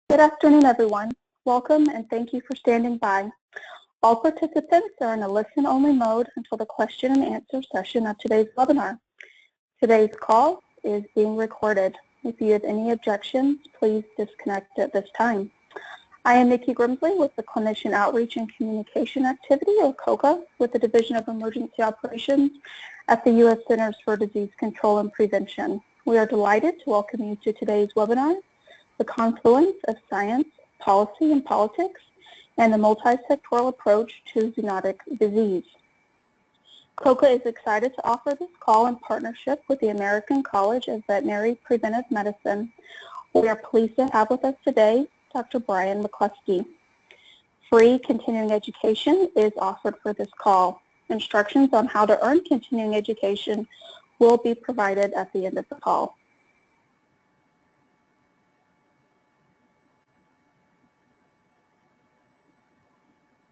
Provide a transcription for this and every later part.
Good afternoon, everyone. Welcome and thank you for standing by. All participants are in a listen-only mode until the question and answer session of today's webinar. Today's call is being recorded. If you have any objections, please disconnect at this time. I am Nikki Grimsley with the Clinician Outreach and Communication Activity, or COCA, with the Division of Emergency Operations at the U.S. Centers for Disease Control and Prevention. We are delighted to welcome you to today's webinar, The Confluence of Science, Policy, and Politics, and the Multisectoral Approach to Zoonotic Disease. COCA is excited to offer this call in partnership with the American College of Veterinary Preventive Medicine. We are pleased to have with us today Dr. Brian McCluskey. Free continuing education is offered for this call. Instructions on how to earn continuing education will be provided at the end of the call.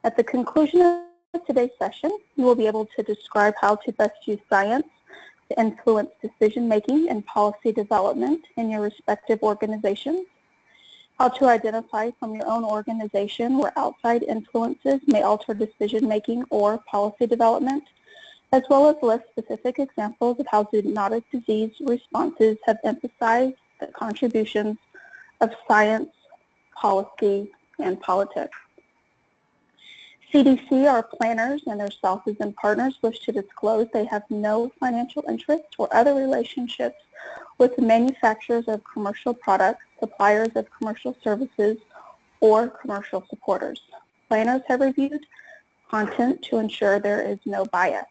At the conclusion of today's session, you will be able to describe how to best use science to influence decision-making and policy development in your respective organizations, how to identify from your own organization where outside influences may alter decision-making or policy development, as well as list specific examples of how zoonotic disease responses have emphasized the contributions of science, policy, and politics. CDC, our planners, and their spouses and partners wish to disclose they have no financial interest or other relationships with the manufacturers of commercial products, suppliers of commercial services, or commercial supporters. Planners have reviewed content to ensure there is no bias.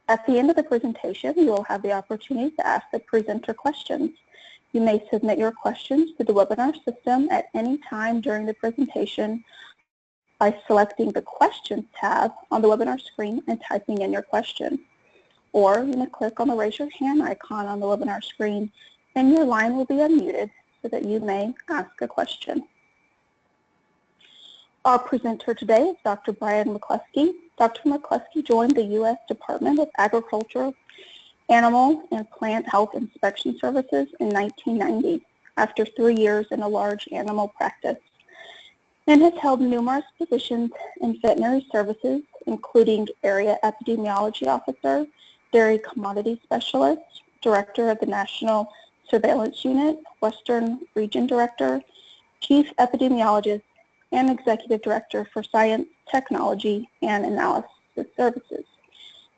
At the end of the presentation, you will have the opportunity to ask the presenter questions. You may submit your questions to the webinar system at any time during the presentation by selecting the Questions tab on the webinar screen and typing in your question. Or you may click on the Raise Your Hand icon on the webinar screen and your line will be unmuted so that you may ask a question. Our presenter today is Dr. Brian McCluskey. Dr. McCluskey joined the U.S. Department of Agriculture, Animal and Plant Health Inspection Services in 1990 after 3 years in a large animal practice, and has held numerous positions in veterinary services, including Area Epidemiology Officer, Dairy Commodity Specialist, Director of the National Surveillance Unit, Western Region Director, Chief Epidemiologist, and Executive Director for Science, Technology, and Analysis Services.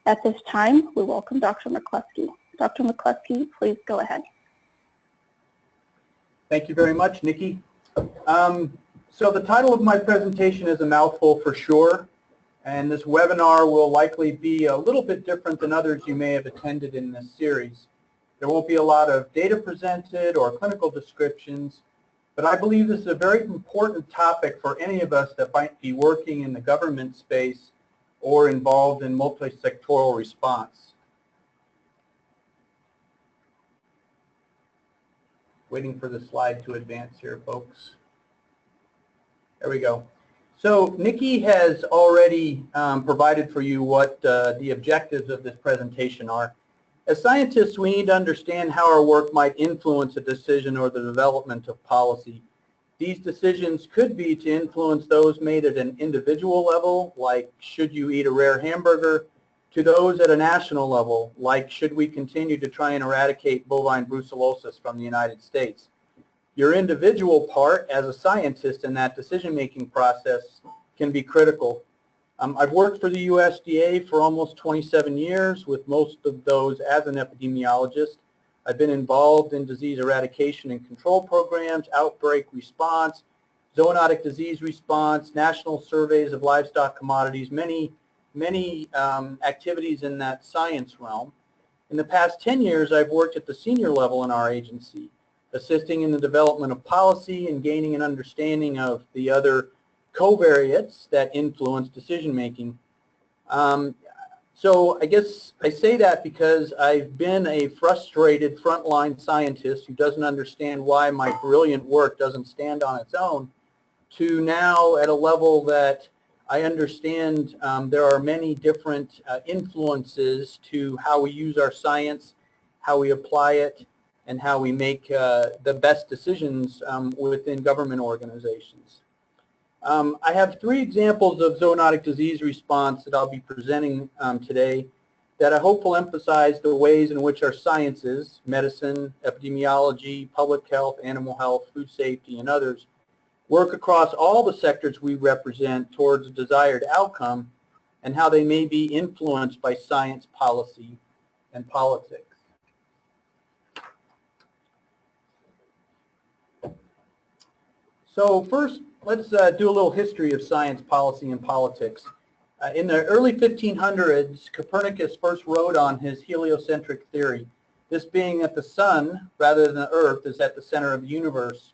At this time, we welcome Dr. McCluskey. Dr. McCluskey, please go ahead. Thank you very much, Nikki. So the title of my presentation is a mouthful for sure, and this webinar will likely be a little bit different than others you may have attended in this series. There won't be a lot of data presented or clinical descriptions, but I believe this is a very important topic for any of us that might be working in the government space or involved in multisectoral response. Waiting for the slide to advance here, folks. There we go. So Nikki has already provided for you what the objectives of this presentation are. As scientists, we need to understand how our work might influence a decision or the development of policy. These decisions could be to influence those made at an individual level, like should you eat a rare hamburger, to those at a national level, like should we continue to try and eradicate bovine brucellosis from the United States. Your individual part as a scientist in that decision-making process can be critical. I've worked for the USDA for almost 27 years, with most of those as an epidemiologist. I've been involved in disease eradication and control programs, outbreak response, zoonotic disease response, national surveys of livestock commodities, many activities in that science realm. In the past 10 years, I've worked at the senior level in our agency, assisting in the development of policy and gaining an understanding of the other covariates that influence decision-making. So I guess I say that because I've been a frustrated frontline scientist who doesn't understand why my brilliant work doesn't stand on its own, to now at a level that I understand there are many different influences to how we use our science, how we apply it, and how we make the best decisions within government organizations. I have 3 examples of zoonotic disease response that I'll be presenting today that I hope will emphasize the ways in which our sciences, medicine, epidemiology, public health, animal health, food safety, and others, work across all the sectors we represent towards a desired outcome, and how they may be influenced by science, policy, and politics. So first, let's do a little history of science, policy, and politics. In the early 1500s, Copernicus first wrote on his heliocentric theory, this being that the sun, rather than the earth, is at the center of the universe.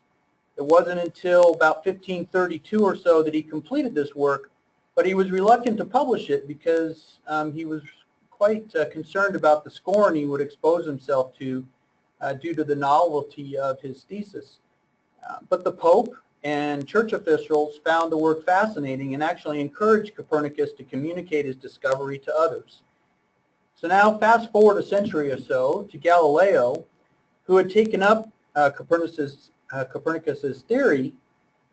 It wasn't until about 1532 or so that he completed this work, but he was reluctant to publish it because he was quite concerned about the scorn he would expose himself to due to the novelty of his thesis. But the Pope and church officials found the work fascinating and actually encouraged Copernicus to communicate his discovery to others. So now fast forward a century or so to Galileo, who had taken up Copernicus's theory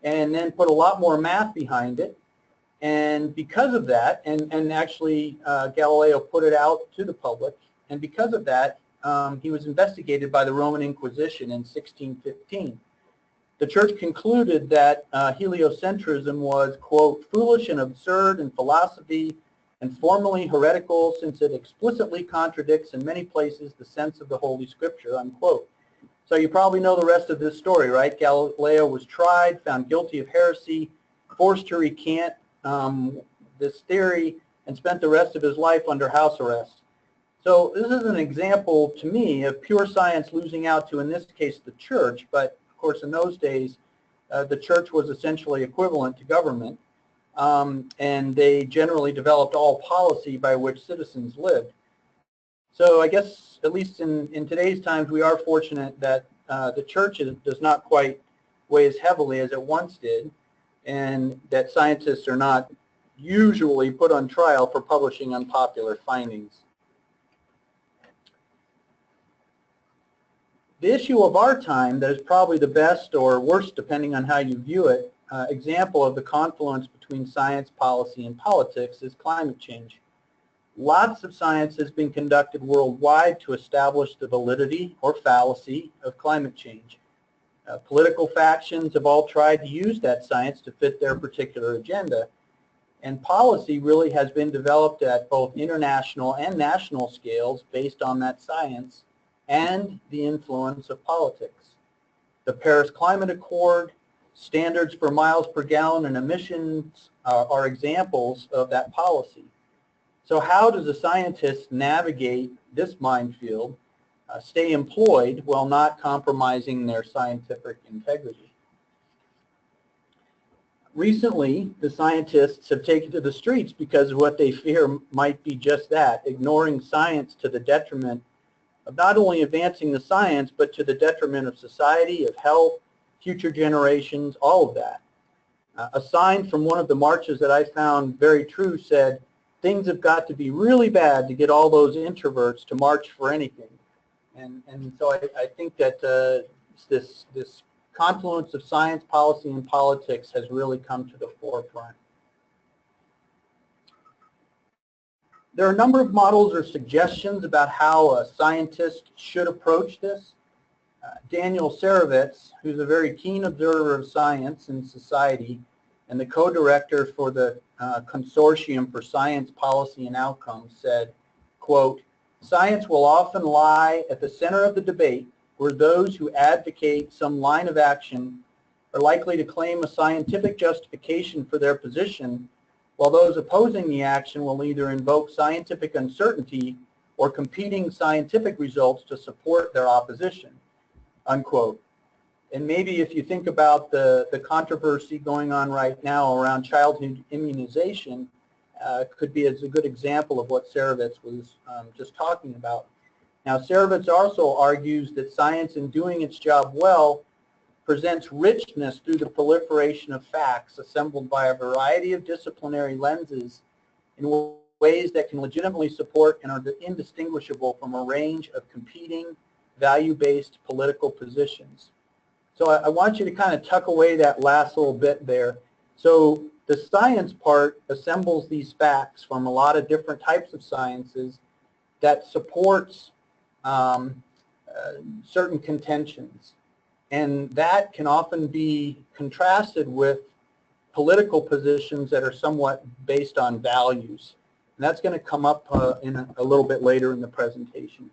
and then put a lot more math behind it. And because of that, and actually Galileo put it out to the public, and because of that, he was investigated by the Roman Inquisition in 1615. The church concluded that heliocentrism was, quote, foolish and absurd in philosophy and formally heretical since it explicitly contradicts in many places the sense of the Holy Scripture, unquote. So you probably know the rest of this story, right? Galileo was tried, found guilty of heresy, forced to recant this theory, and spent the rest of his life under house arrest. So this is an example to me of pure science losing out to, in this case, the church, but of course in those days the church was essentially equivalent to government, and they generally developed all policy by which citizens lived. So I guess at least in today's times we are fortunate that the church does not quite weigh as heavily as it once did, and that scientists are not usually put on trial for publishing unpopular findings. The issue of our time that is probably the best or worst, depending on how you view it, example of the confluence between science, policy, and politics is climate change. Lots of science has been conducted worldwide to establish the validity or fallacy of climate change. Political factions have all tried to use that science to fit their particular agenda, and policy really has been developed at both international and national scales based on that science and the influence of politics. The Paris Climate Accord, standards for miles per gallon and emissions are examples of that policy. So how does a scientist navigate this minefield, stay employed while not compromising their scientific integrity? Recently, the scientists have taken to the streets because of what they fear might be just that, ignoring science to the detriment of not only advancing the science, but to the detriment of society, of health, future generations, all of that. A sign from one of the marches that I found very true said, things have got to be really bad to get all those introverts to march for anything. And so I think that this confluence of science, policy, and politics has really come to the forefront. There are a number of models or suggestions about how a scientist should approach this. Daniel Sarovitz, who's a very keen observer of science and society and the co-director for the Consortium for Science, Policy, and Outcomes, said, quote, science will often lie at the center of the debate where those who advocate some line of action are likely to claim a scientific justification for their position, while those opposing the action will either invoke scientific uncertainty or competing scientific results to support their opposition, unquote. And maybe if you think about the controversy going on right now around childhood immunization, could be as a good example of what Sarovitz was just talking about. Now, Sarovitz also argues that science, in doing its job well, presents richness through the proliferation of facts assembled by a variety of disciplinary lenses in ways that can legitimately support and are indistinguishable from a range of competing value-based political positions. So I want you to kind of tuck away that last little bit there. So the science part assembles these facts from a lot of different types of sciences that supports certain contentions. And that can often be contrasted with political positions that are somewhat based on values. And that's going to come up in a little bit later in the presentation.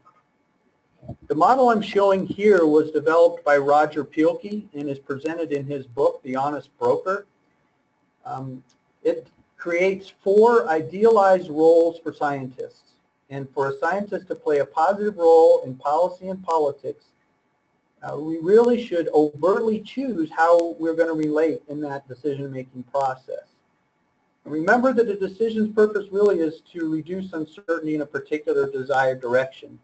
The model I'm showing here was developed by Roger Pielke and is presented in his book, The Honest Broker. It creates 4 idealized roles for scientists. And for a scientist to play a positive role in policy and politics, we really should overtly choose how we're going to relate in that decision-making process. And remember that the decision's purpose really is to reduce uncertainty in a particular desired direction,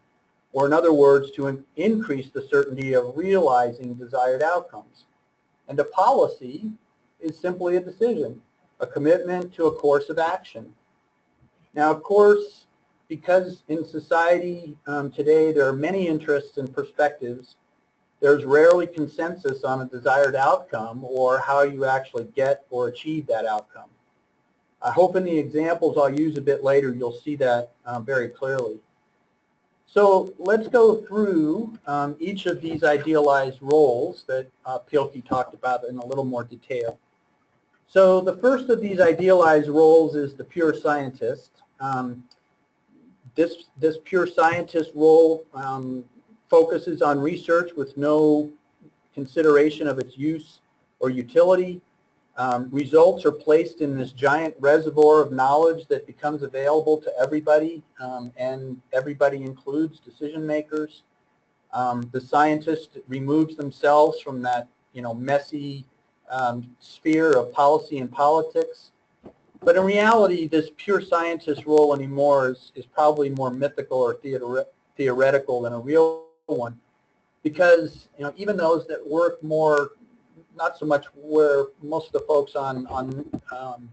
or in other words, to increase the certainty of realizing desired outcomes. And a policy is simply a decision, a commitment to a course of action. Now, of course, because in society today there are many interests and perspectives, there's rarely consensus on a desired outcome or how you actually get or achieve that outcome. I hope in the examples I'll use a bit later you'll see that very clearly. So let's go through each of these idealized roles that Pielke talked about in a little more detail. So the first of these idealized roles is the pure scientist. This pure scientist role focuses on research with no consideration of its use or utility. Results are placed in this giant reservoir of knowledge that becomes available to everybody, and everybody includes decision makers. The scientist removes themselves from that, messy sphere of policy and politics. But in reality, this pure scientist role anymore is probably more mythical or theoretical than a real one, because even those that work more, not so much where most of the folks on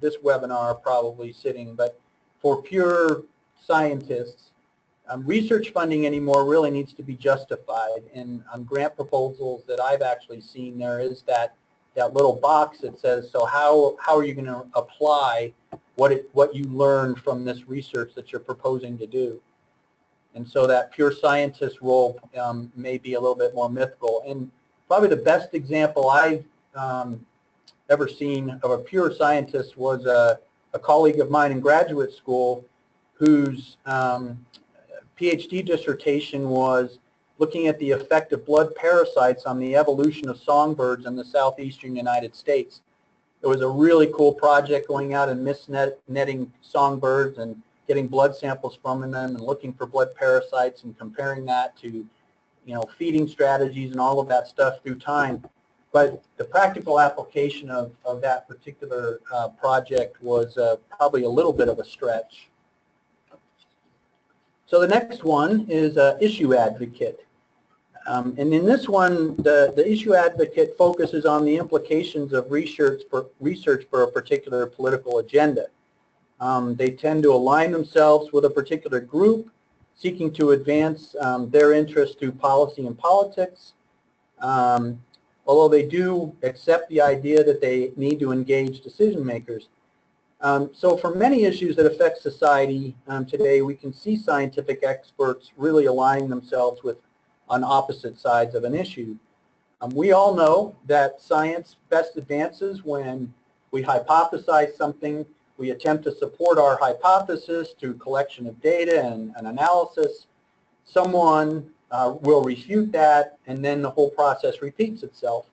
this webinar are probably sitting, but for pure scientists, research funding anymore really needs to be justified. And on grant proposals that I've actually seen, there is that little box that says, so how are you going to apply what you learned from this research that you're proposing to do? And so that pure scientist role may be a little bit more mythical. And probably the best example I've ever seen of a pure scientist was a colleague of mine in graduate school whose PhD dissertation was looking at the effect of blood parasites on the evolution of songbirds in the southeastern United States. It was a really cool project, going out and netting songbirds and getting blood samples from them and looking for blood parasites and comparing that to, feeding strategies and all of that stuff through time. But the practical application of that particular project was probably a little bit of a stretch. So the next one is issue advocate. And in this one, the issue advocate focuses on the implications of research for a particular political agenda. They tend to align themselves with a particular group, seeking to advance their interests through policy and politics, although they do accept the idea that they need to engage decision makers. So for many issues that affect society today, we can see scientific experts really aligning themselves on opposite sides of an issue. We all know that science best advances when we hypothesize something, we attempt to support our hypothesis through collection of data and analysis. Someone will refute that, and then the whole process repeats itself.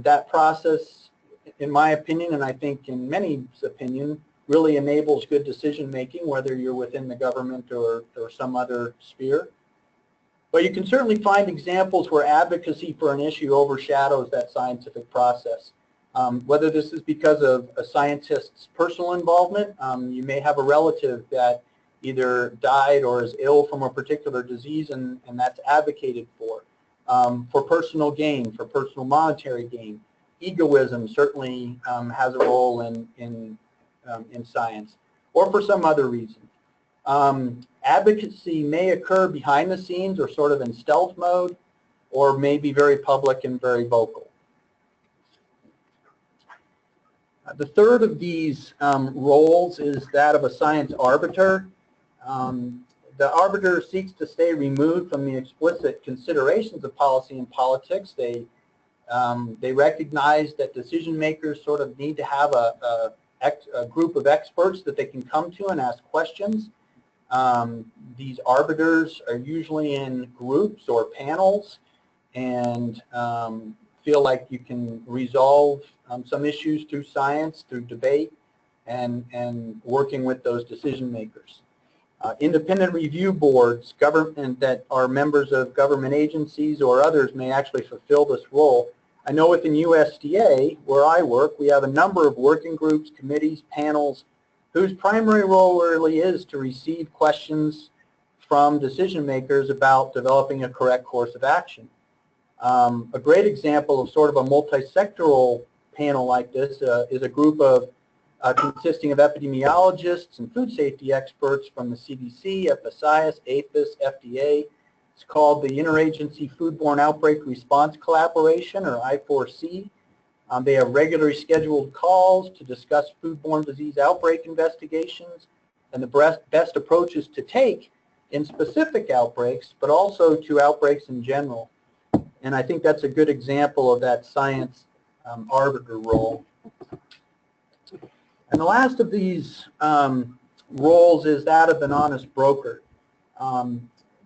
That process, in my opinion, and I think in many's opinion, really enables good decision making, whether you're within the government or some other sphere. But you can certainly find examples where advocacy for an issue overshadows that scientific process. Whether this is because of a scientist's personal involvement, you may have a relative that either died or is ill from a particular disease, and that's advocated for personal gain, for personal monetary gain. Egoism certainly has a role in science, or for some other reason. Advocacy may occur behind the scenes or sort of in stealth mode, or may be very public and very vocal. The third of these roles is that of a science arbiter. The arbiter seeks to stay removed from the explicit considerations of policy and politics. They recognize that decision makers sort of need to have a group of experts that they can come to and ask questions. These arbiters are usually in groups or panels and feel like you can resolve some issues through science, through debate, and working with those decision makers. Independent review boards, government that are members of government agencies or others may actually fulfill this role. I know within USDA, where I work, we have a number of working groups, committees, panels, whose primary role really is to receive questions from decision makers about developing a correct course of action. A great example of sort of a multisectoral panel like this is a group of consisting of epidemiologists and food safety experts from the CDC, FSIS, APHIS, FDA. It's called the Interagency Foodborne Outbreak Response Collaboration, or I4C. They have regularly scheduled calls to discuss foodborne disease outbreak investigations and the best approaches to take in specific outbreaks, but also to outbreaks in general. And I think that's a good example of that science arbiter role. And the last of these roles is that of an honest broker.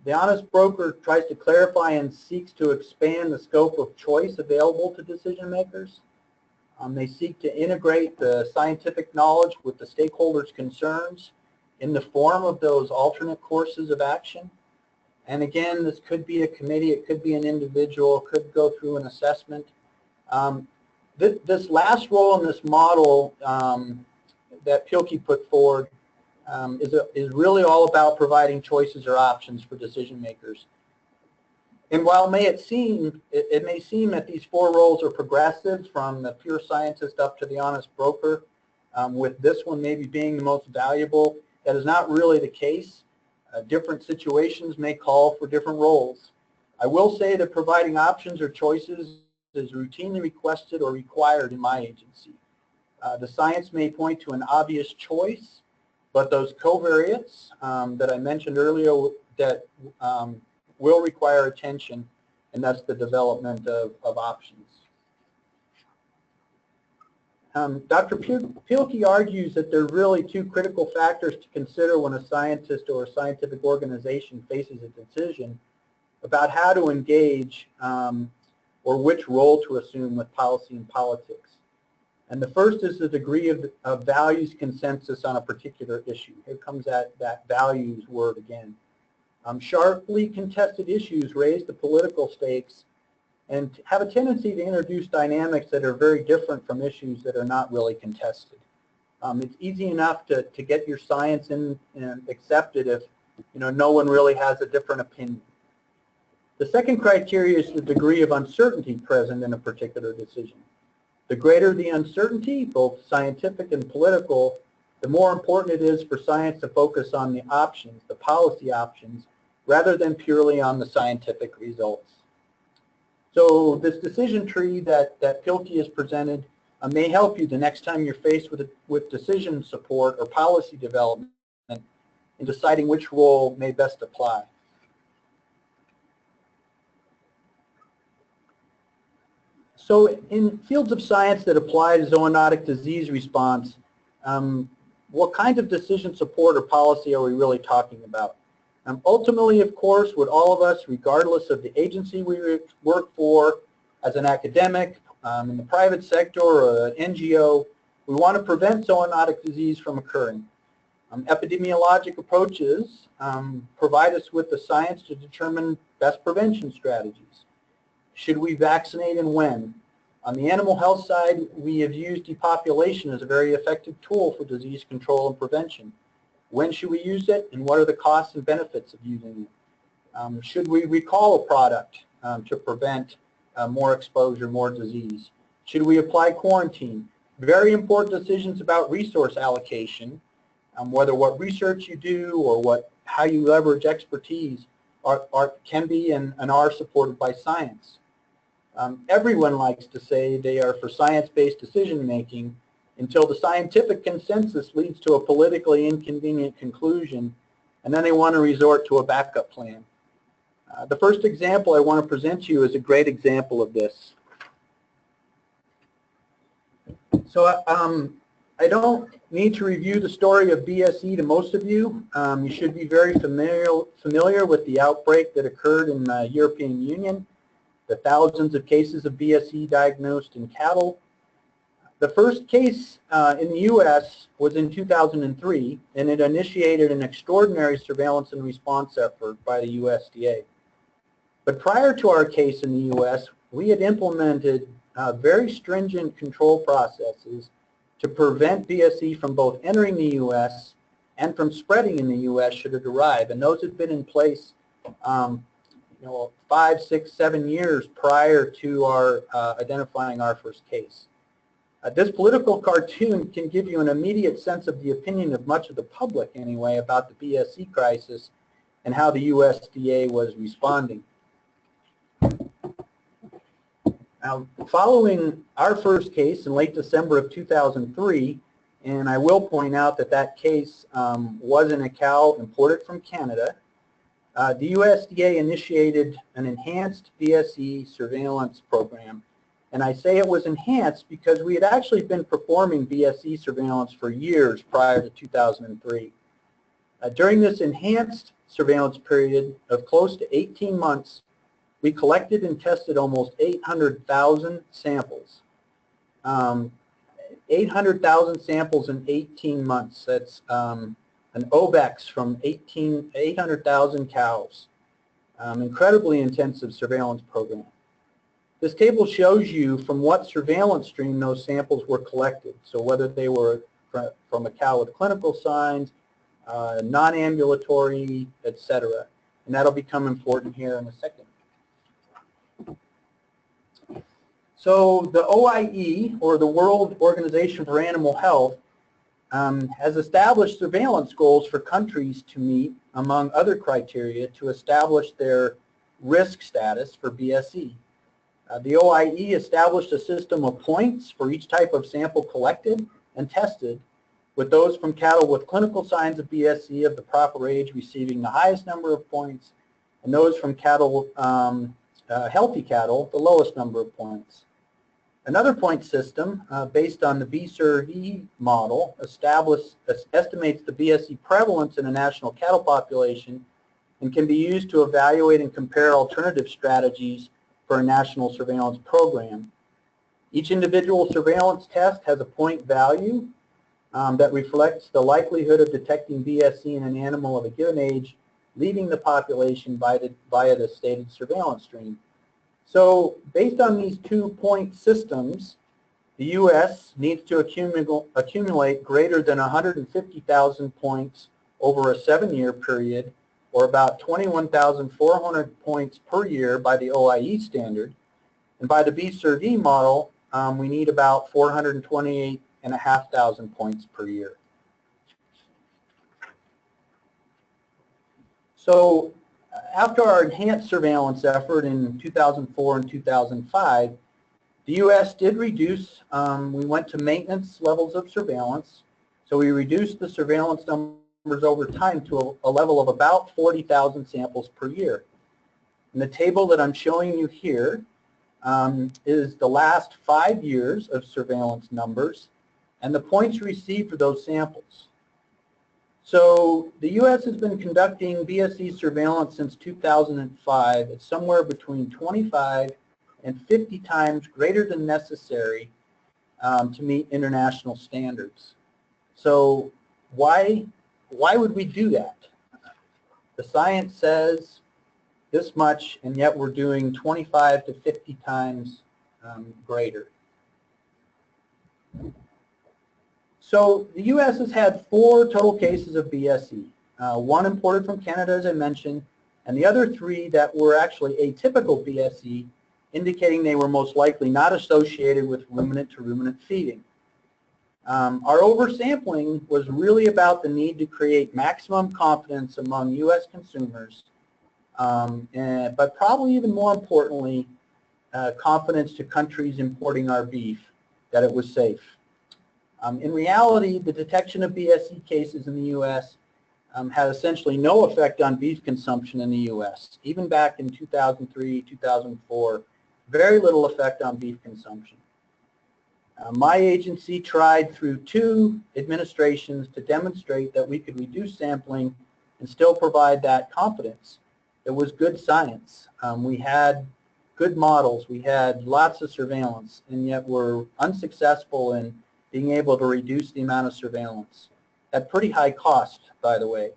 The honest broker tries to clarify and seeks to expand the scope of choice available to decision makers. They seek to integrate the scientific knowledge with the stakeholders' concerns in the form of those alternate courses of action. And again, this could be a committee, it could be an individual, it could go through an assessment. This last role in this model that Pilkey put forward is really all about providing choices or options for decision makers. And while it may seem that these four roles are progressive from the pure scientist up to the honest broker, with this one maybe being the most valuable, that is not really the case. Different situations may call for different roles. I will say that providing options or choices is routinely requested or required in my agency. The science may point to an obvious choice, but those covariates that I mentioned earlier that will require attention, and that's the development of options. Dr. Pilkey argues that there are really two critical factors to consider when a scientist or a scientific organization faces a decision about how to engage or which role to assume with policy and politics. And the first is the degree of values consensus on a particular issue. Here comes that values word again. Sharply contested issues raise the political stakes and have a tendency to introduce dynamics that are very different from issues that are not really contested. It's easy enough to get your science in and accepted if no one really has a different opinion. The second criteria is the degree of uncertainty present in a particular decision. The greater the uncertainty, both scientific and political, the more important it is for science to focus on the options, the policy options, rather than purely on the scientific results. So this decision tree that Pilkey has presented may help you the next time you're faced with decision support or policy development in deciding which role may best apply. So in fields of science that apply to zoonotic disease response, what kind of decision support or policy are we really talking about? Ultimately, of course, would all of us, regardless of the agency we work for, as an academic, in the private sector or an NGO, we want to prevent zoonotic disease from occurring. Epidemiologic approaches provide us with the science to determine best prevention strategies. Should we vaccinate and when? On the animal health side, we have used depopulation as a very effective tool for disease control and prevention. When should we use it, and what are the costs and benefits of using it? Should we recall a product to prevent more exposure, more disease? Should we apply quarantine? Very important decisions about resource allocation, whether what research you do or what how you leverage expertise can be and are supported by science. Everyone likes to say they are for science-based decision-making until the scientific consensus leads to a politically inconvenient conclusion, and then they want to resort to a backup plan. The first example I want to present to you is a great example of this. So I don't need to review the story of BSE to most of you. You should be very familiar with the outbreak that occurred in the European Union, the thousands of cases of BSE diagnosed in cattle. The first case in the U.S. was in 2003, and it initiated an extraordinary surveillance and response effort by the USDA. But prior to our case in the U.S., we had implemented very stringent control processes to prevent BSE from both entering the U.S. and from spreading in the U.S. should it arrive. And those had been in place 5, 6, 7 years prior to our identifying our first case. This political cartoon can give you an immediate sense of the opinion of much of the public anyway about the BSE crisis and how the USDA was responding. Now, following our first case in late December of 2003, and I will point out that that case was in a cow imported from Canada, the USDA initiated an enhanced BSE surveillance program. And I say it was enhanced because we had actually been performing BSE surveillance for years prior to 2003. During this enhanced surveillance period of close to 18 months, we collected and tested almost 800,000 samples. 800,000 samples in 18 months. That's an OBEX from 800,000 cows. Incredibly intensive surveillance program. This table shows you from what surveillance stream those samples were collected. So whether they were from a cow with clinical signs, non-ambulatory, etc. And that'll become important here in a second. So the OIE, or the World Organization for Animal Health, has established surveillance goals for countries to meet, among other criteria, to establish their risk status for BSE. The OIE established a system of points for each type of sample collected and tested, with those from cattle with clinical signs of BSE of the proper age receiving the highest number of points, and those from cattle, healthy cattle, the lowest number of points. Another point system, based on the B-SURVE model, estimates the BSE prevalence in a national cattle population and can be used to evaluate and compare alternative strategies for a national surveillance program. Each individual surveillance test has a point value that reflects the likelihood of detecting BSE in an animal of a given age leaving the population via the stated surveillance stream. So based on these 2-point systems, the U.S. needs to accumulate greater than 150,000 points over a 7-year period, or about 21,400 points per year by the OIE standard. And by the B-SURVE model, we need about 428,500 points per year. So after our enhanced surveillance effort in 2004 and 2005, the U.S. did reduce, we went to maintenance levels of surveillance. So we reduced the surveillance numbers over time to a level of about 40,000 samples per year. And the table that I'm showing you here is the last 5 years of surveillance numbers and the points received for those samples. So the U.S. has been conducting BSE surveillance since 2005 at somewhere between 25 and 50 times greater than necessary to meet international standards. So why would we do that? The science says this much, and yet we're doing 25 to 50 times greater. So the U.S. has had 4 total cases of BSE, 1 imported from Canada, as I mentioned, and the other 3 that were actually atypical BSE, indicating they were most likely not associated with ruminant-to-ruminant feeding. Our oversampling was really about the need to create maximum confidence among U.S. consumers, but probably even more importantly, confidence to countries importing our beef that it was safe. In reality, the detection of BSE cases in the U.S. Had essentially no effect on beef consumption in the U.S. Even back in 2003, 2004, very little effect on beef consumption. My agency tried through 2 administrations to demonstrate that we could reduce sampling and still provide that confidence. It was good science. We had good models. We had lots of surveillance, and yet we're unsuccessful in being able to reduce the amount of surveillance at pretty high cost, by the way.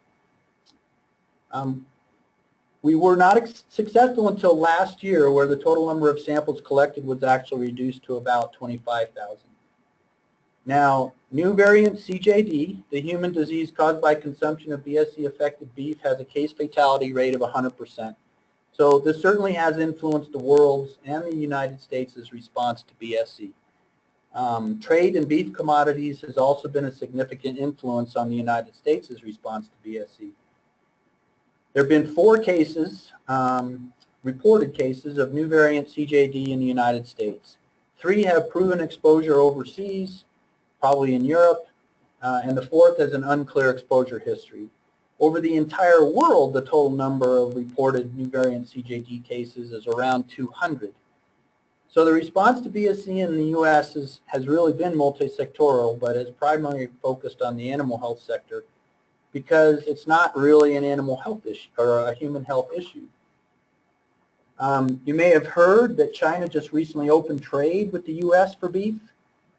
We were not successful until last year, where the total number of samples collected was actually reduced to about 25,000. Now, new variant CJD, the human disease caused by consumption of BSE-affected beef, has a case fatality rate of 100%. So this certainly has influenced the world's and the United States' response to BSE. Trade in beef commodities has also been a significant influence on the United States' response to BSE. There have been 4 cases, reported cases, of new variant CJD in the United States. 3 have proven exposure overseas, probably in Europe, and the 4th has an unclear exposure history. Over the entire world, the total number of reported new variant CJD cases is around 200. So the response to BSE in the U.S. has really been multisectoral, but is primarily focused on the animal health sector, because it's not really an animal health issue or a human health issue. You may have heard that China just recently opened trade with the U.S. for beef,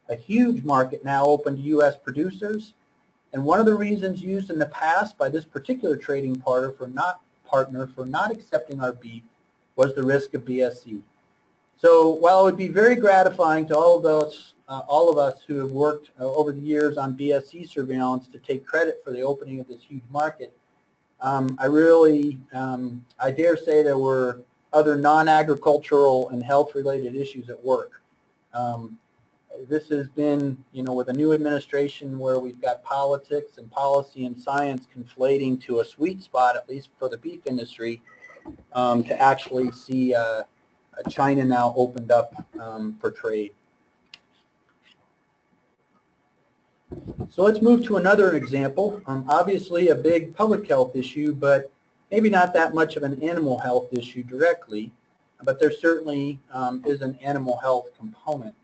a huge market now open to U.S. producers. And one of the reasons used in the past by this particular trading partner for not accepting our beef was the risk of BSE. So while it would be very gratifying to all of us who have worked over the years on BSE surveillance to take credit for the opening of this huge market, I dare say there were other non-agricultural and health-related issues at work. This has been, with a new administration where we've got politics and policy and science conflating to a sweet spot, at least for the beef industry, to actually see China now opened up for trade. So let's move to another example. Obviously a big public health issue, but maybe not that much of an animal health issue directly, but there certainly is an animal health component.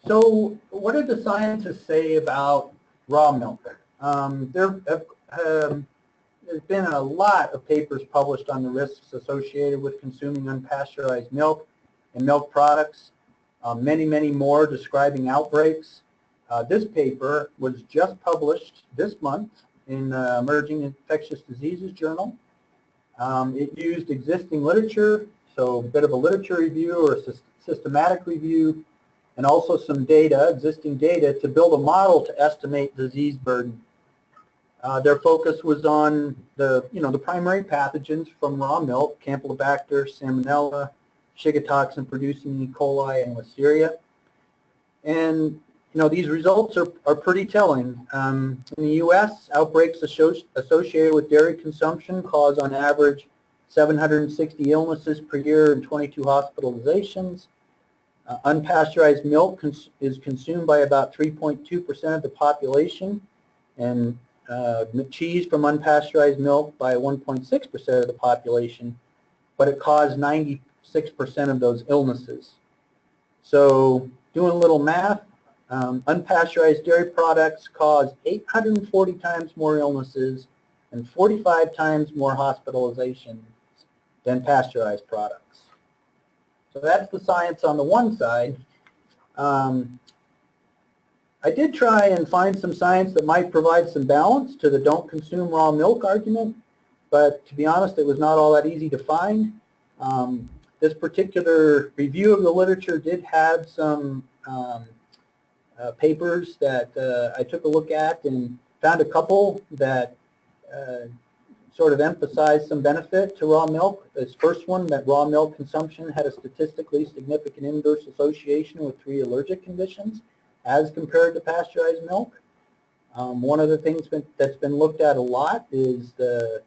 So what do the scientists say about raw milk? There's been a lot of papers published on the risks associated with consuming unpasteurized milk and milk products. Many, many more describing outbreaks. This paper was just published this month in Emerging Infectious Diseases Journal. It used existing literature, so a bit of a literature review or a systematic review, and also some data, existing data, to build a model to estimate disease burden. Their focus was on the primary pathogens from raw milk: Campylobacter, Salmonella, Shiga toxin producing E. coli, and Listeria. And these results are pretty telling. In the U.S., outbreaks associated with dairy consumption cause on average 760 illnesses per year and 22 hospitalizations. Unpasteurized milk is consumed by about 3.2% of the population, and cheese from unpasteurized milk by 1.6% of the population, but it caused 96% of those illnesses. So doing a little math, unpasteurized dairy products cause 840 times more illnesses and 45 times more hospitalizations than pasteurized products. So that's the science on the one side. I did try and find some science that might provide some balance to the don't consume raw milk argument, but to be honest, it was not all that easy to find. This particular review of the literature did have some papers that I took a look at and found a couple that sort of emphasized some benefit to raw milk. This first one, that raw milk consumption had a statistically significant inverse association with 3 allergic conditions as compared to pasteurized milk. One of the things that's been looked at a lot is the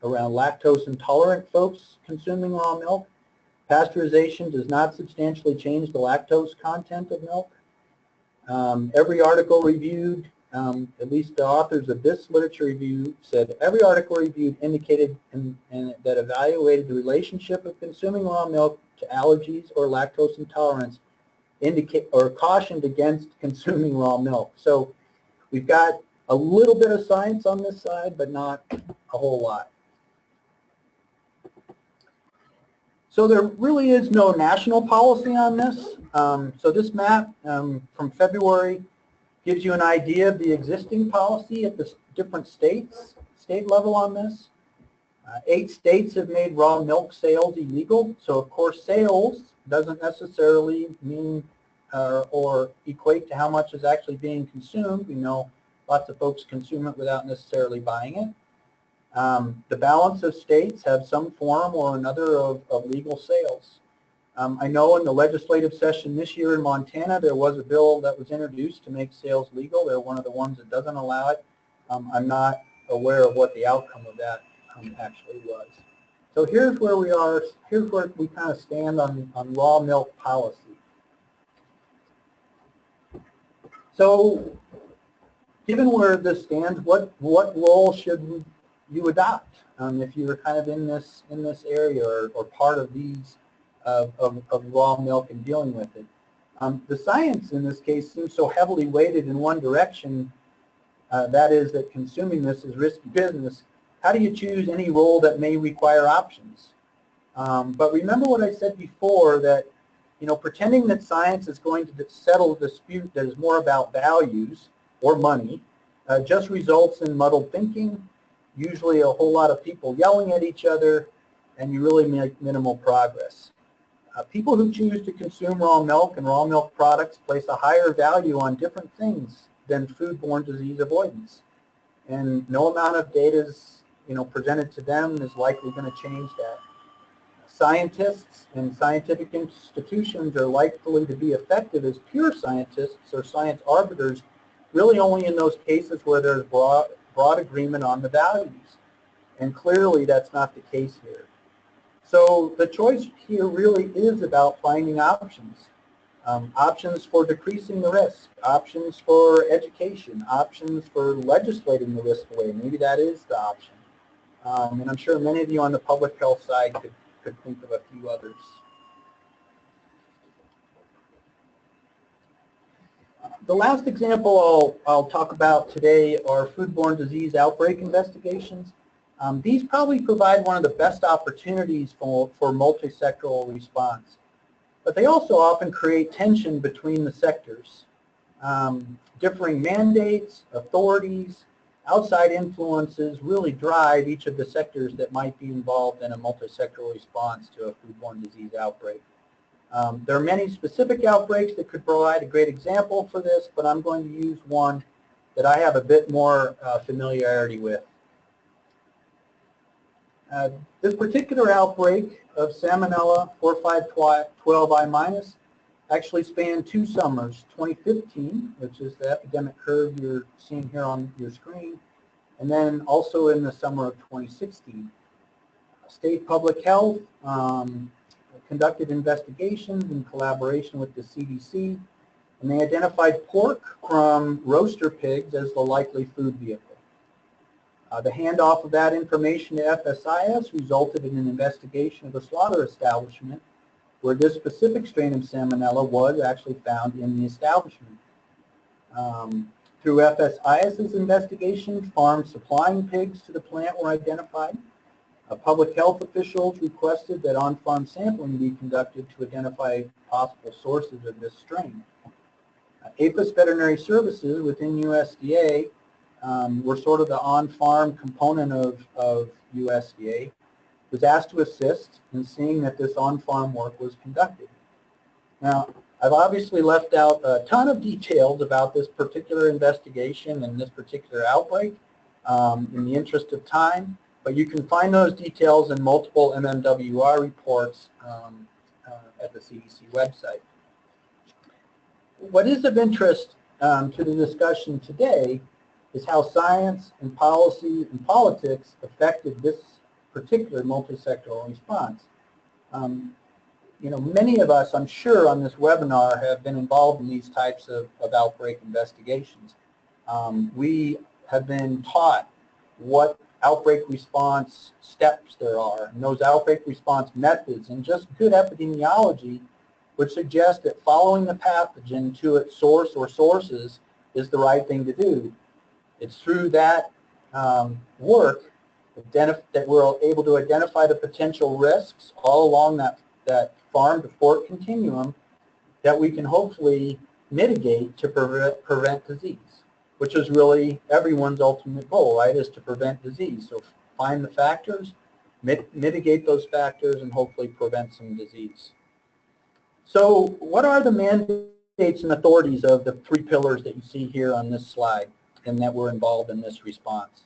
around lactose intolerant folks consuming raw milk. Pasteurization does not substantially change the lactose content of milk. Every article reviewed, at least the authors of this literature review said every article reviewed indicated that evaluated the relationship of consuming raw milk to allergies or lactose intolerance or cautioned against consuming raw milk. So we've got a little bit of science on this side, but not a whole lot. So there really is no national policy on this. So this map from February gives you an idea of the existing policy at the different state level on this. 8 states have made raw milk sales illegal. So of course sales doesn't necessarily mean or equate to how much is actually being consumed. We know lots of folks consume it without necessarily buying it. The balance of states have some form or another of legal sales. I know in the legislative session this year in Montana there was a bill that was introduced to make sales legal. They're one of the ones that doesn't allow it. I'm not aware of what the outcome of that actually was. So here's where we are. Here's where we kind of stand on raw milk policy. So given where this stands, what role should you adopt if you're kind of in this area or part of these of raw milk and dealing with it? The science in this case seems so heavily weighted in one direction, that is that consuming this is risky business. How do you choose any role that may require options? But remember what I said before, that pretending that science is going to settle a dispute that is more about values or money just results in muddled thinking, usually a whole lot of people yelling at each other, and you really make minimal progress. People who choose to consume raw milk and raw milk products place a higher value on different things than foodborne disease avoidance. And no amount of data is presented to them is likely going to change that. Scientists and scientific institutions are likely to be effective as pure scientists or science arbiters really only in those cases where there's broad agreement on the values. And clearly that's not the case here. So the choice here really is about finding options. Options for decreasing the risk, options for education, options for legislating the risk away. Maybe that is the option. And I'm sure many of you on the public health side could think of a few others. The last example I'll talk about today are foodborne disease outbreak investigations. These probably provide one of the best opportunities for multisectoral response. But they also often create tension between the sectors. Differing mandates, authorities, outside influences really drive each of the sectors that might be involved in a multisectoral response to a foodborne disease outbreak. There are many specific outbreaks that could provide a great example for this, but I'm going to use one that I have a bit more familiarity with. This particular outbreak of Salmonella 4.5.12i- actually spanned 2 summers, 2015, which is the epidemic curve you're seeing here on your screen, and then also in the summer of 2016. State Public Health conducted investigations in collaboration with the CDC, and they identified pork from roaster pigs as the likely food vehicle. The handoff of that information to FSIS resulted in an investigation of a slaughter establishment where this specific strain of Salmonella was actually found in the establishment. Through FSIS's investigation, farms supplying pigs to the plant were identified. Public health officials requested that on-farm sampling be conducted to identify possible sources of this strain. APHIS Veterinary Services within USDA were sort of the on-farm component of USDA, was asked to assist in seeing that this on-farm work was conducted. Now, I've obviously left out a ton of details about this particular investigation and this particular outbreak, in the interest of time, but you can find those details in multiple MMWR reports at the CDC website. What is of interest to the discussion today is how science and policy and politics affected this particular multisectoral response. You know, many of us, I'm sure, on this webinar have been involved in these types of outbreak investigations. We have been taught what outbreak response steps there are, and those outbreak response methods, and just good epidemiology would suggest that following the pathogen to its source or sources is the right thing to do. It's through that work that we're able to identify the potential risks all along that farm to fork continuum that we can hopefully mitigate to prevent disease, which is really everyone's ultimate goal, right, is to prevent disease. So find the factors, mitigate those factors, and hopefully prevent some disease. So what are the mandates and authorities of the three pillars that you see here on this slide and that were involved in this response?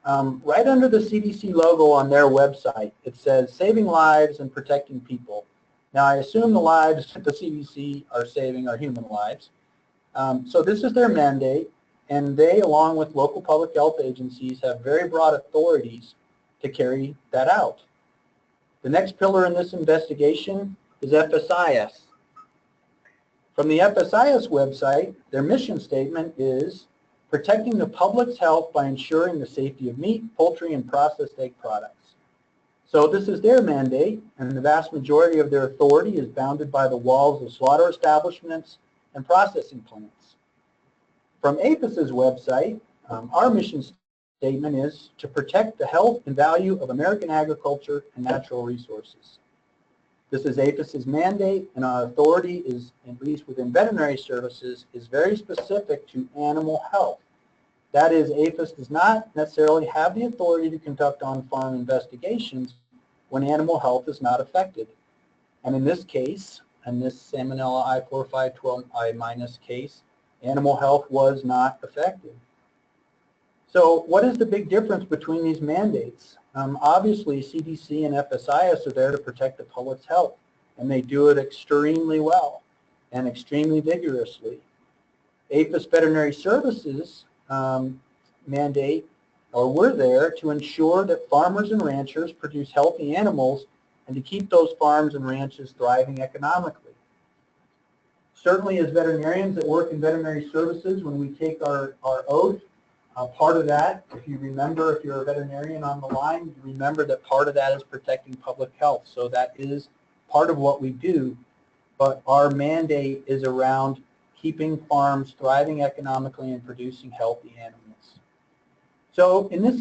Right under the CDC logo on their website, it says saving lives and protecting people. Now I assume the lives that the CDC are saving are human lives. So this is their mandate, and they, along with local public health agencies, have very broad authorities to carry that out. The next pillar in this investigation is FSIS. From the FSIS website, their mission statement is protecting the public's health by ensuring the safety of meat, poultry, and processed egg products. So this is their mandate, and the vast majority of their authority is bounded by the walls of slaughter establishments and processing plants. From APHIS's website, our mission statement is to protect the health and value of American agriculture and natural resources. This is APHIS's mandate, and our authority is, at least within veterinary services, is very specific to animal health. That is, APHIS does not necessarily have the authority to conduct on-farm investigations when animal health is not affected. And in this case, in this Salmonella I4512I- case, animal health was not affected. So what is the big difference between these mandates? Obviously, CDC and FSIS are there to protect the public's health, and they do it extremely well and extremely vigorously. APHIS Veterinary Services mandate, or we're there to ensure that farmers and ranchers produce healthy animals and to keep those farms and ranches thriving economically. Certainly as veterinarians that work in veterinary services, when we take our oath, part of that, if you remember, if you're a veterinarian on the line, you remember that part of that is protecting public health. So that is part of what we do, but our mandate is around keeping farms thriving economically and producing healthy animals. So in this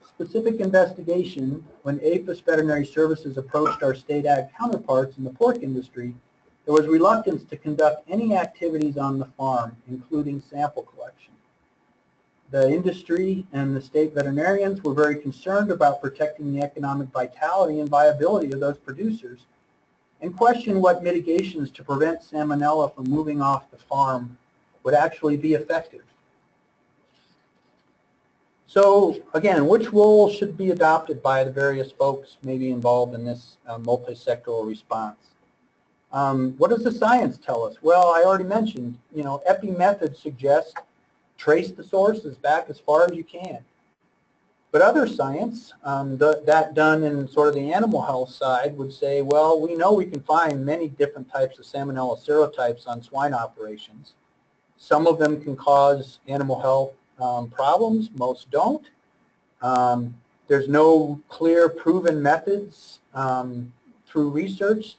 specific investigation, when APHIS Veterinary Services approached our state ag counterparts in the pork industry, there was reluctance to conduct any activities on the farm, including sample collection. The industry and the state veterinarians were very concerned about protecting the economic vitality and viability of those producers and questioned what mitigations to prevent salmonella from moving off the farm would actually be effective. So again, which role should be adopted by the various folks maybe involved in this multisectoral response? What does the science tell us? Well, I already mentioned, you know, epi methods suggest trace the sources back as far as you can. But other science, that done in sort of the animal health side, would say, well, we know we can find many different types of salmonella serotypes on swine operations. Some of them can cause animal health problems, most don't. There's no clear proven methods through research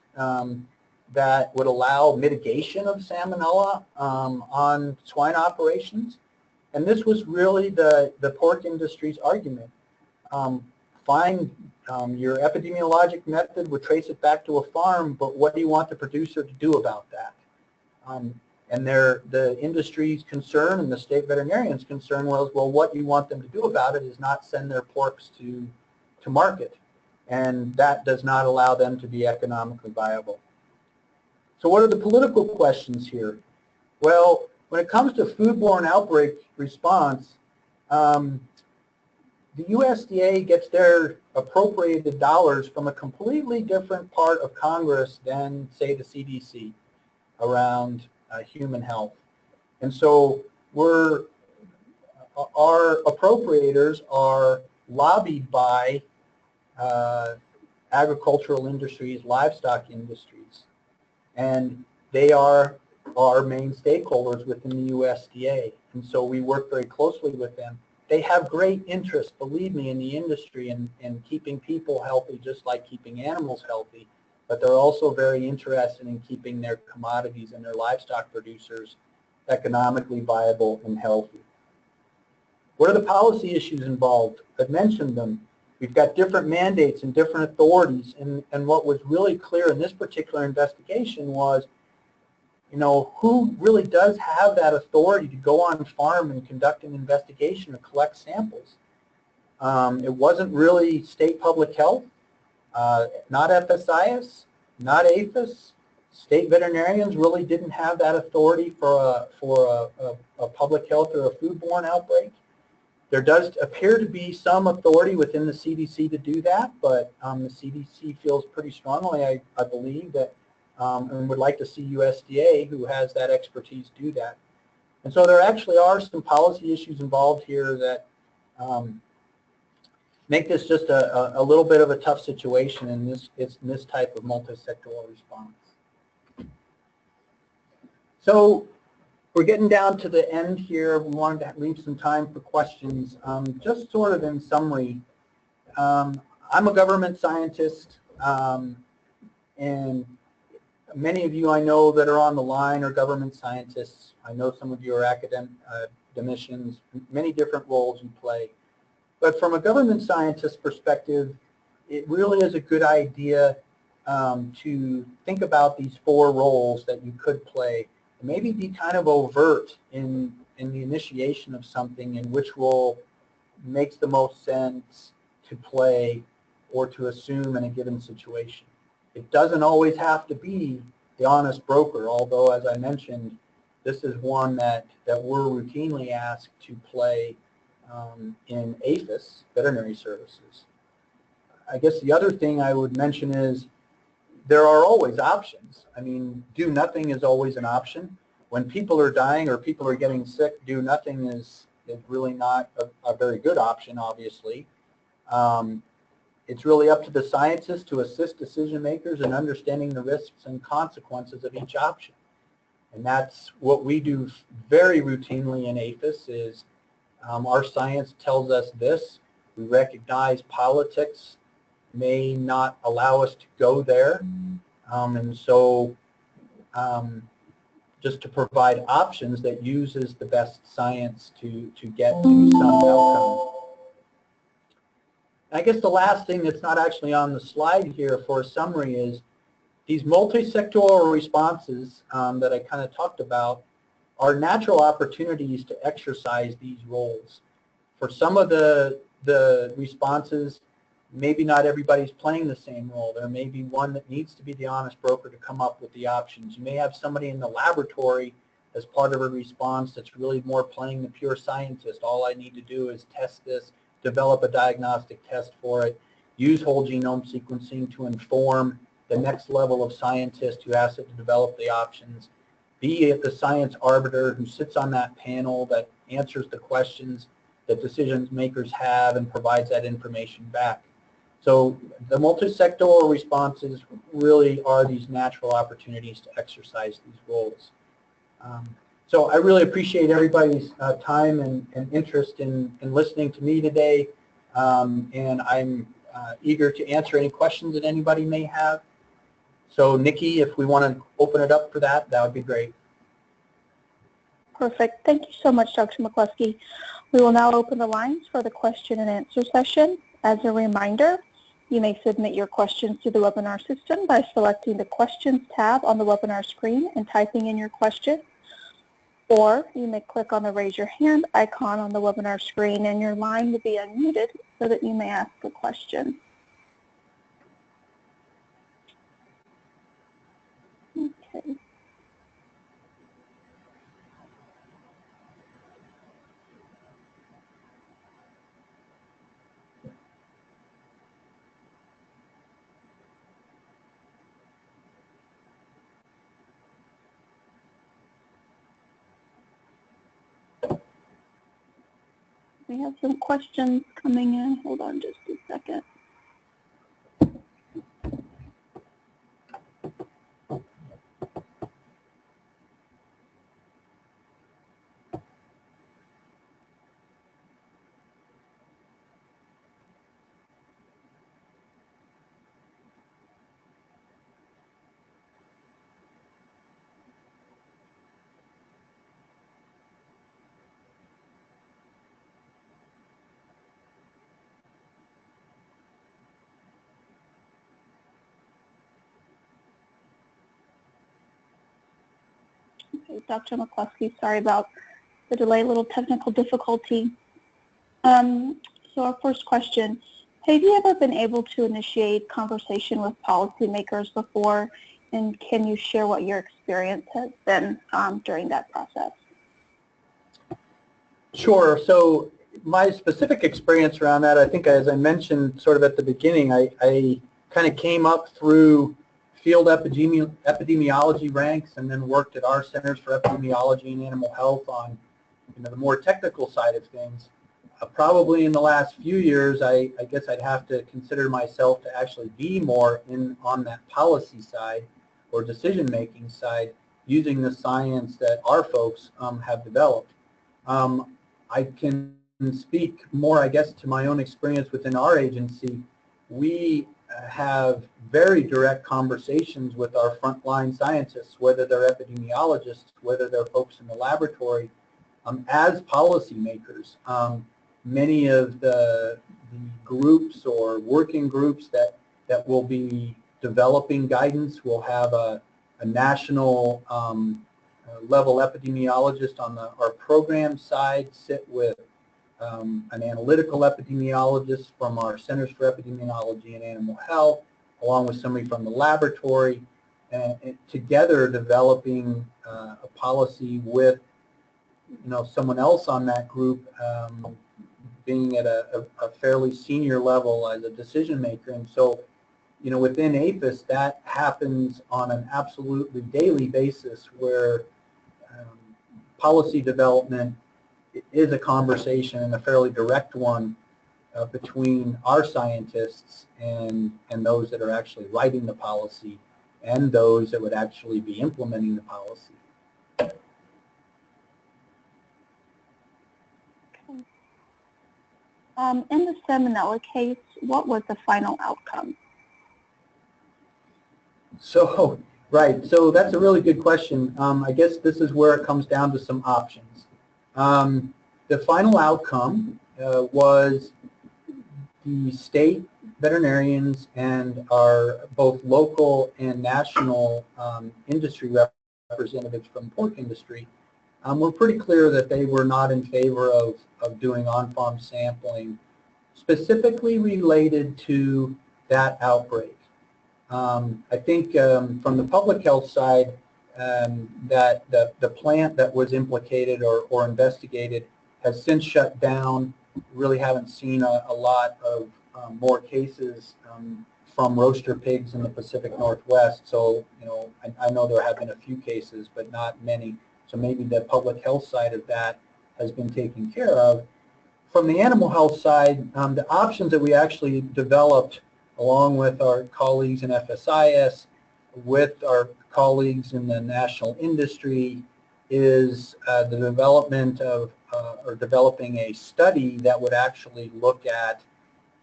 that would allow mitigation of salmonella on swine operations. And this was really the pork industry's argument. Find your epidemiologic method, would trace it back to a farm, but what do you want the producer to do about that? And the industry's concern and the state veterinarian's concern was, well, what you want them to do about it is not send their porks to market. And that does not allow them to be economically viable. So what are the political questions here? Well, when it comes to foodborne outbreak response, the USDA gets their appropriated dollars from a completely different part of Congress than, say, the CDC around human health. And so our appropriators are lobbied by agricultural industries, livestock industries, and they are our main stakeholders within the USDA. And so we work very closely with them. They have great interest, believe me, in the industry and keeping people healthy just like keeping animals healthy, but they're also very interested in keeping their commodities and their livestock producers economically viable and healthy. What are the policy issues involved? I've mentioned them. We've got different mandates and different authorities, and what was really clear in this particular investigation was, you know, who really does have that authority to go on farm and conduct an investigation or collect samples? It wasn't really state public health, not FSIS, not APHIS. State veterinarians really didn't have that authority for a public health or a foodborne outbreak. There does appear to be some authority within the CDC to do that, but the CDC feels pretty strongly, I believe, that and would like to see USDA, who has that expertise, do that. And so there actually are some policy issues involved here that make this just a little bit of a tough situation in this type of multisectoral response. So we're getting down to the end here. We wanted to leave some time for questions. Just sort of in summary, I'm a government scientist, and many of you I know that are on the line are government scientists. I know some of you are academicians, many different roles you play. But from a government scientist perspective, it really is a good idea to think about these 4 roles that you could play. Maybe be kind of overt in the initiation of something, and which role makes the most sense to play or to assume in a given situation. It doesn't always have to be the honest broker, although, as I mentioned, this is one that we're routinely asked to play in APHIS, veterinary services. I guess the other thing I would mention is there are always options. I mean, do nothing is always an option. When people are dying or people are getting sick, do nothing is really not a very good option, obviously. It's really up to the scientists to assist decision makers in understanding the risks and consequences of each option. And that's what we do very routinely in APHIS is our science tells us this. We recognize politics may not allow us to go there. And so just to provide options that uses the best science to get to some outcome. I guess the last thing that's not actually on the slide here for a summary is these multisectoral responses that I kind of talked about are natural opportunities to exercise these roles. For some of the responses, maybe not everybody's playing the same role. There may be one that needs to be the honest broker to come up with the options. You may have somebody in the laboratory as part of a response that's really more playing the pure scientist. All I need to do is test this, develop a diagnostic test for it, use whole genome sequencing to inform the next level of scientist who has to develop the options. Be it the science arbiter who sits on that panel that answers the questions that decision makers have and provides that information back. So the multisectoral responses really are these natural opportunities to exercise these roles. So I really appreciate everybody's time and interest in listening to me today, and I'm eager to answer any questions that anybody may have. So Nikki, if we want to open it up for that, that would be great. Perfect. Thank you so much, Dr. McCluskey. We will now open the lines for the question and answer session. As a reminder, you may submit your questions to the webinar system by selecting the Questions tab on the webinar screen and typing in your question. Or you may click on the Raise Your Hand icon on the webinar screen and your line will be unmuted so that you may ask a question. Okay. We have some questions coming in. Hold on just a second. Okay, Dr. McCluskey, sorry about the delay, a little technical difficulty. So our first question, have you ever been able to initiate conversation with policymakers before, and can you share what your experience has been during that process? Sure. So my specific experience around that, I think as I mentioned sort of at the beginning, I kind of came up through field epidemiology ranks and then worked at our Centers for Epidemiology and Animal Health on the more technical side of things. Probably in the last few years, I guess I'd have to consider myself to actually be more on that policy side or decision-making side using the science that our folks have developed. I can speak more, I guess, to my own experience within our agency. We have very direct conversations with our frontline scientists, whether they're epidemiologists, whether they're folks in the laboratory, as policymakers. Many of the groups or working groups that will be developing guidance will have a national level epidemiologist on our program side sit with an analytical epidemiologist from our Centers for Epidemiology and Animal Health, along with somebody from the laboratory, and together developing a policy with someone else on that group being at a fairly senior level as a decision maker. And so, within APHIS, that happens on an absolutely daily basis where policy development is a conversation, and a fairly direct one, between our scientists and those that are actually writing the policy and those that would actually be implementing the policy. In the Salmonella case, what was the final outcome? So, right. So that's a really good question. I guess this is where it comes down to some options. The final outcome was the state veterinarians and our both local and national industry representatives from pork industry were pretty clear that they were not in favor of doing on-farm sampling specifically related to that outbreak. I think from the public health side, that the plant that was implicated or investigated has since shut down. Really haven't seen a lot of more cases from roaster pigs in the Pacific Northwest. So, I know there have been a few cases, but not many. So maybe the public health side of that has been taken care of. From the animal health side, the options that we actually developed along with our colleagues in FSIS, with our colleagues in the national industry, is the development of or developing a study that would actually look at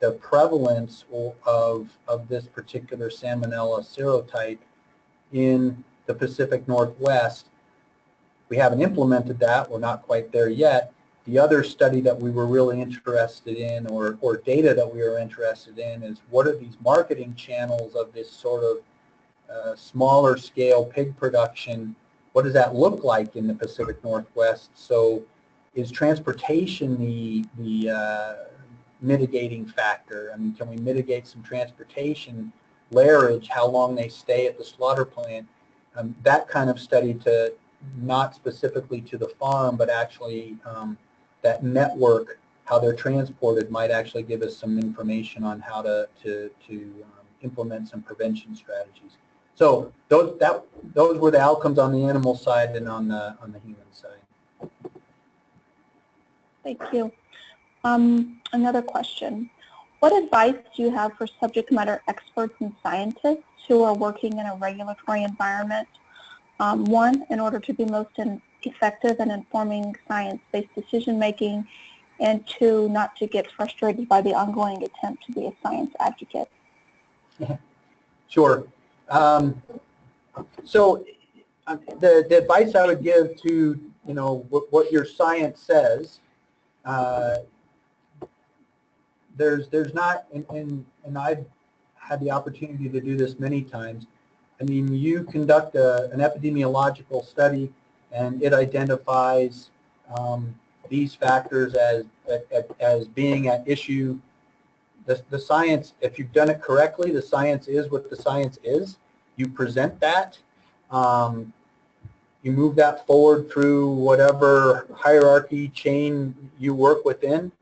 the prevalence of this particular Salmonella serotype in the Pacific Northwest. We haven't implemented that. We're not quite there yet. The other study that we were really interested in, or data that we were interested in, is what are these marketing channels of this sort of smaller scale pig production? What does that look like in the Pacific Northwest? So is transportation the mitigating factor? I mean, can we mitigate some transportation, layerage, how long they stay at the slaughter plant? That kind of study, to not specifically to the farm, but actually that network, how they're transported, might actually give us some information on how to implement some prevention strategies. So those were the outcomes on the animal side and on the human side. Thank you. Another question. What advice do you have for subject matter experts and scientists who are working in a regulatory environment? One, in order to be most effective in informing science-based decision-making, and two, not to get frustrated by the ongoing attempt to be a science advocate. Sure. So the advice I would give to, what your science says, there's not, and I've had the opportunity to do this many times. I mean, you conduct an epidemiological study and it identifies these factors as being at issue. The science, if you've done it correctly, the science is what the science is. You present that. You move that forward through whatever hierarchy chain you work within.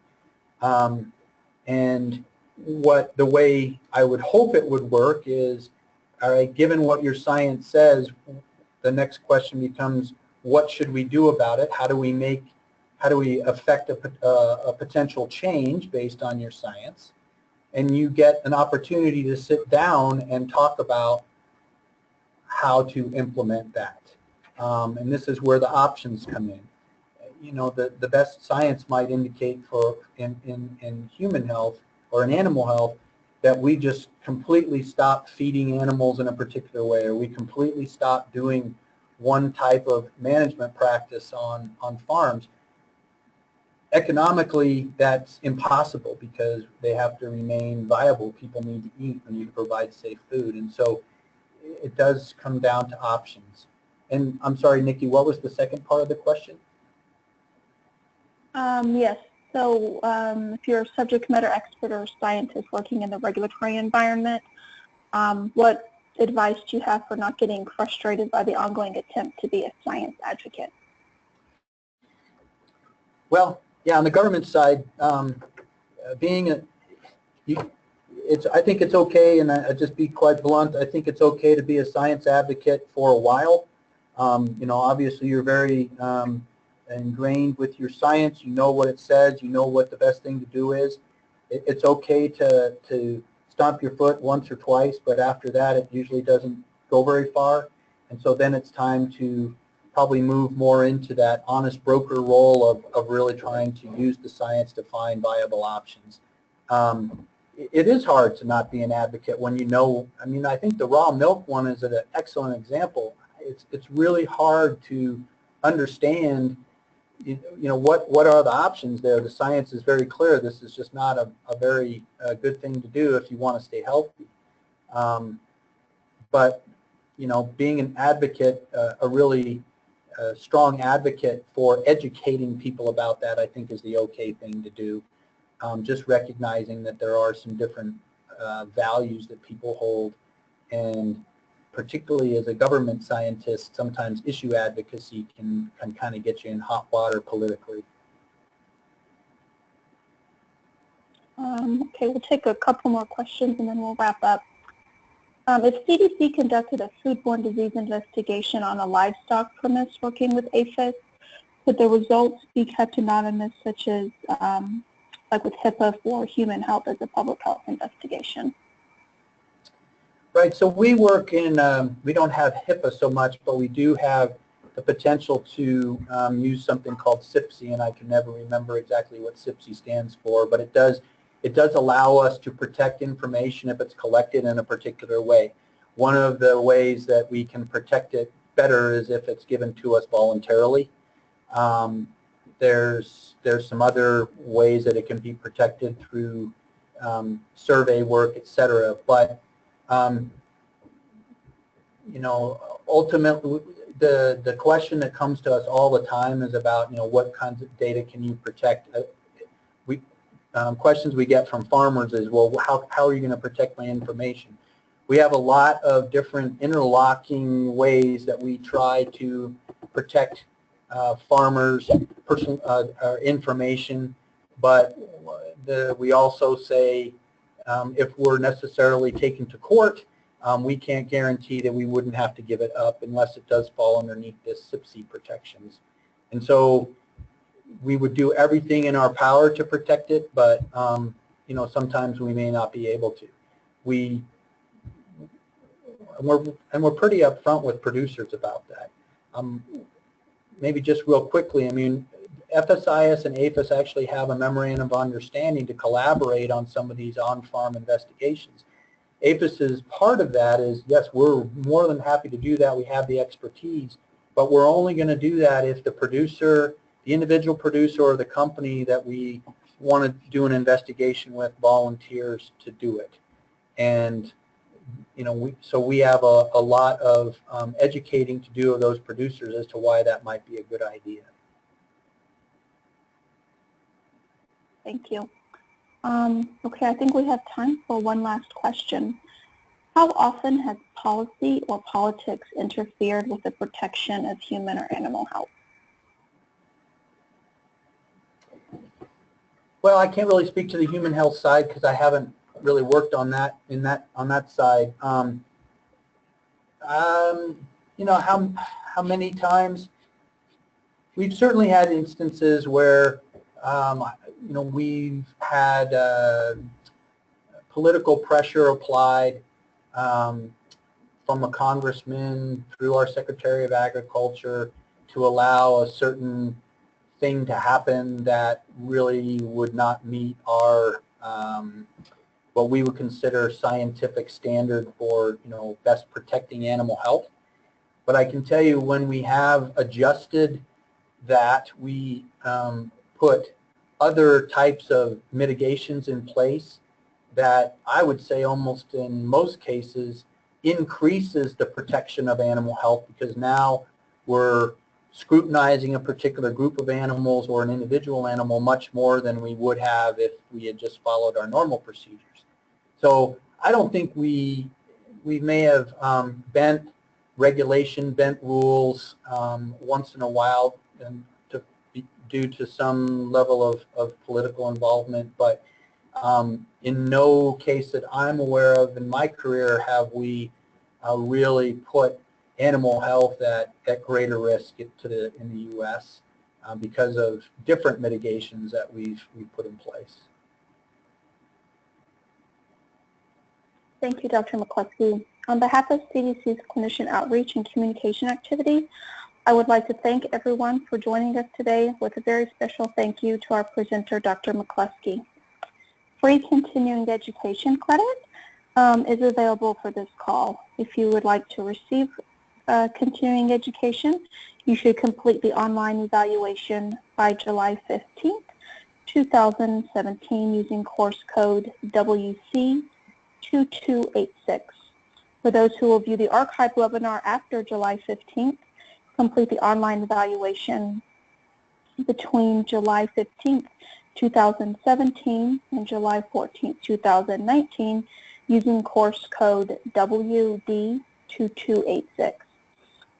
And the way I would hope it would work is, all right, given what your science says, the next question becomes, what should we do about it? How do we affect a potential change based on your science? And you get an opportunity to sit down and talk about how to implement that. And this is where the options come in. The best science might indicate in human health or in animal health that we just completely stop feeding animals in a particular way, or we completely stop doing one type of management practice on farms. Economically, that's impossible because they have to remain viable. People need to eat and need to provide safe food. And so it does come down to options. And I'm sorry, Nikki, what was the second part of the question? Yes. So if you're a subject matter expert or scientist working in the regulatory environment, what advice do you have for not getting frustrated by the ongoing attempt to be a science advocate? Well, yeah, on the government side, I think it's okay, and I just be quite blunt, I think it's okay to be a science advocate for a while. Obviously you're very ingrained with your science, you know what it says, you know what the best thing to do is. It's okay to stomp your foot once or twice, but after that it usually doesn't go very far. And so then it's time to probably move more into that honest broker role of really trying to use the science to find viable options. It is hard to not be an advocate when I think the raw milk one is an excellent example. It's really hard to understand what are the options there. The science is very clear. This is just not a very good thing to do if you want to stay healthy. But being an advocate, a really strong advocate for educating people about that, I think is the okay thing to do. Just recognizing that there are some different values that people hold, and particularly as a government scientist, sometimes issue advocacy can kind of get you in hot water politically. Okay, we'll take a couple more questions and then we'll wrap up. If CDC conducted a foodborne disease investigation on a livestock premise working with aphids, could the results be kept anonymous, such as like with HIPAA for human health as a public health investigation? Right, so we work in, we don't have HIPAA so much, but we do have the potential to use something called SIPC, and I can never remember exactly what SIPC stands for, but it does allow us to protect information if it's collected in a particular way. One of the ways that we can protect it better is if it's given to us voluntarily. There's some other ways that it can be protected through survey work, etc. But ultimately, the question that comes to us all the time is about, what kinds of data can you protect? Questions we get from farmers is, well, how are you going to protect my information? We have a lot of different interlocking ways that we try to protect farmers' personal information, but we also say if we're necessarily taken to court, we can't guarantee that we wouldn't have to give it up unless it does fall underneath this SIPC protections. And so we would do everything in our power to protect it, but you know, sometimes we may not be able to. We're pretty upfront with producers about that. Maybe just real quickly, I mean, FSIS and APHIS actually have a memorandum of understanding to collaborate on some of these on-farm investigations. APHIS's part of that is, yes, we're more than happy to do that. We have the expertise, but we're only going to do that if the producer, the individual producer, or the company that we want to do an investigation with volunteers to do it. And you know, so we have a lot of educating to do of those producers as to why that might be a good idea. Thank you. Okay, I think we have time for one last question. How often has policy or politics interfered with the protection of human or animal health? Well, I can't really speak to the human health side because I haven't really worked on that on that side. You know, how many times? We've certainly had instances where you know, we've had political pressure applied from a congressman through our Secretary of Agriculture to allow a certain thing to happen that really would not meet our what we would consider scientific standard for, you know, best protecting animal health. But I can tell you, when we have adjusted that, we put other types of mitigations in place that I would say almost in most cases increases the protection of animal health, because now we're scrutinizing a particular group of animals or an individual animal much more than we would have if we had just followed our normal procedures. So I don't think we may have bent regulation, bent rules once in a while, and due to some level of political involvement, but in no case that I'm aware of in my career have we really put animal health at greater risk in the U.S. Because of different mitigations that we've put in place. Thank you, Dr. McCluskey. On behalf of CDC's clinician outreach and communication activities, I would like to thank everyone for joining us today, with a very special thank you to our presenter, Dr. McCluskey. Free continuing education credit is available for this call. If you would like to receive continuing education, you should complete the online evaluation by July 15th, 2017 using course code WC2286. For those who will view the archived webinar after July 15th, complete the online evaluation between July 15th, 2017 and July 14th, 2019 using course code WD2286.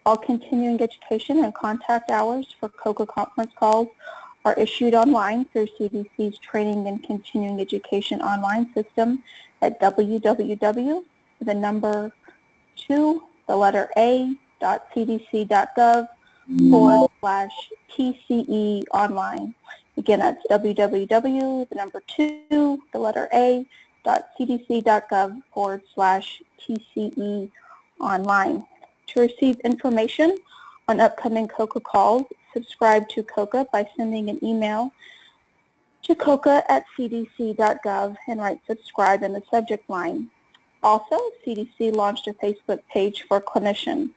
All continuing education and contact hours for COCA conference calls are issued online through CDC's Training and Continuing Education online system at www.cdc.gov/TCE online. Again, that's www.cdc.gov/TCE online. To receive information on upcoming COCA calls, subscribe to COCA by sending an email to coca@cdc.gov and write subscribe in the subject line. Also, CDC launched a Facebook page for clinicians.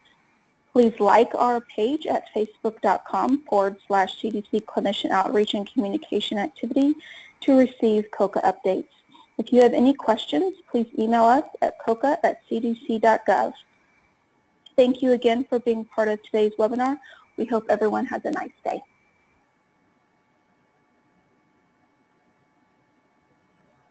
Please like our page at facebook.com/CDC Clinician Outreach and Communication Activity to receive COCA updates. If you have any questions, please email us at coca@cdc.gov. Thank you again for being part of today's webinar. We hope everyone has a nice day.